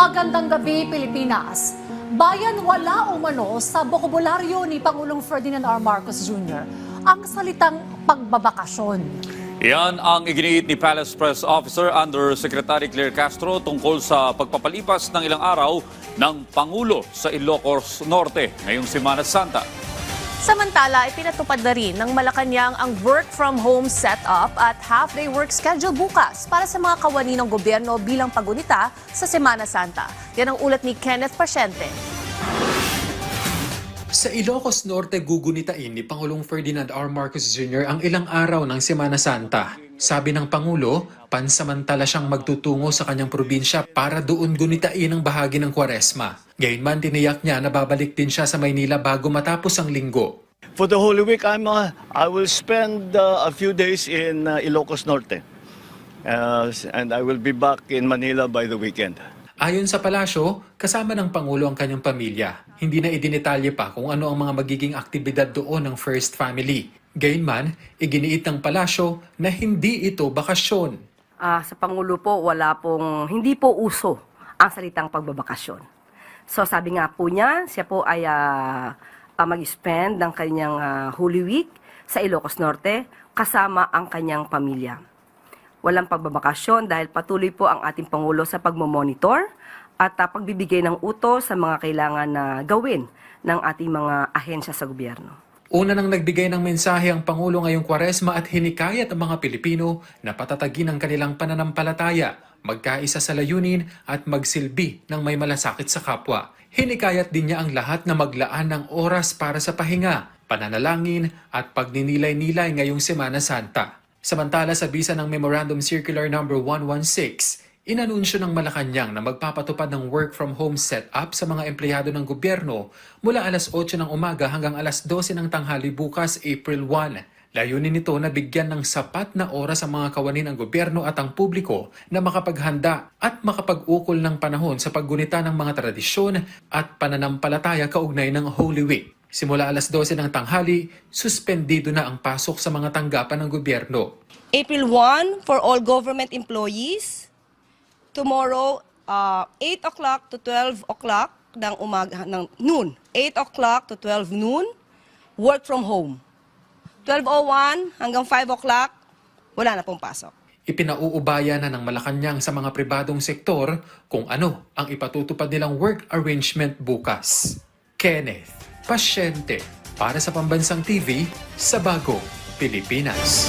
Magandang gabi, Pilipinas. Bayan wala umano sa bokabularyo ni Pangulong Ferdinand R. Marcos Jr. ang salitang pagbabakasyon. Yan ang iginiit ni Palace Press Officer Undersecretary Claire Castro tungkol sa pagpapalipas ng ilang araw ng Pangulo sa Ilocos Norte ngayong Semana Santa. Samantala, ipinatupad na rin ng Malacanang ang work-from-home setup at half-day work schedule bukas para sa mga kawani ng gobyerno bilang pagunita sa Semana Santa. Yan ang ulat ni Kenneth Pasyente. Sa Ilocos Norte, gugunitain ni Pangulong Ferdinand R. Marcos Jr. ang ilang araw ng Semana Santa. Sabi ng Pangulo, pansamantala siyang magtutungo sa kanyang probinsya para doon gunitain ang bahagi ng Kwaresma. Gayunman, tiniyak niya na babalik din siya sa Maynila bago matapos ang linggo. For the Holy Week, I will spend a few days in Ilocos Norte. And I will be back in Manila by the weekend. Ayon sa palasyo, kasama ng Pangulo ang kanyang pamilya. Hindi na idinetalye pa kung ano ang mga magiging aktibidad doon ng First Family. Gayunman, iginiit ng palasyo na hindi ito bakasyon. Sa Pangulo po, hindi po uso ang salitang pagbabakasyon. So sabi nga po niya, siya po ay mag-spend ng kanyang Holy Week sa Ilocos Norte kasama ang kanyang pamilya. Walang pagbabakasyon dahil patuloy po ang ating Pangulo sa pagmomonitor at pagbibigay ng utos sa mga kailangan na gawin ng ating mga ahensya sa gobyerno. Una nang nagbigay ng mensahe ang Pangulo ngayong Kwaresma at hinikayat ang mga Pilipino na patatagin ang kanilang pananampalataya, magkaisa sa layunin at magsilbi ng may malasakit sa kapwa. Hinikayat din niya ang lahat na maglaan ng oras para sa pahinga, pananalangin at pagninilay-nilay ngayong Semana Santa. Samantala sa bisa ng Memorandum Circular No. 116, inanunsyo ng Malacanang na magpapatupad ng work-from-home setup sa mga empleyado ng gobyerno mula alas 8 ng umaga hanggang alas 12 ng tanghali bukas, April 1. Layunin nito na bigyan ng sapat na oras ang mga kawani ng gobyerno at ang publiko na makapaghanda at makapag-ukol ng panahon sa paggunita ng mga tradisyon at pananampalataya kaugnay ng Holy Week. Simula alas 12 ng tanghali, suspendido na ang pasok sa mga tanggapan ng gobyerno. April 1 for all government employees. Tomorrow, 8 o'clock to 12 o'clock ng umaga, ng noon. 8 o'clock to 12 noon, work from home. 12:01 hanggang 5 o'clock, wala na pong pasok. Ipinauubaya na ng Malacanang sa mga pribadong sektor kung ano ang ipatutupad nilang work arrangement bukas. Kenneth Pasyente para sa Pambansang TV sa Bagong Pilipinas.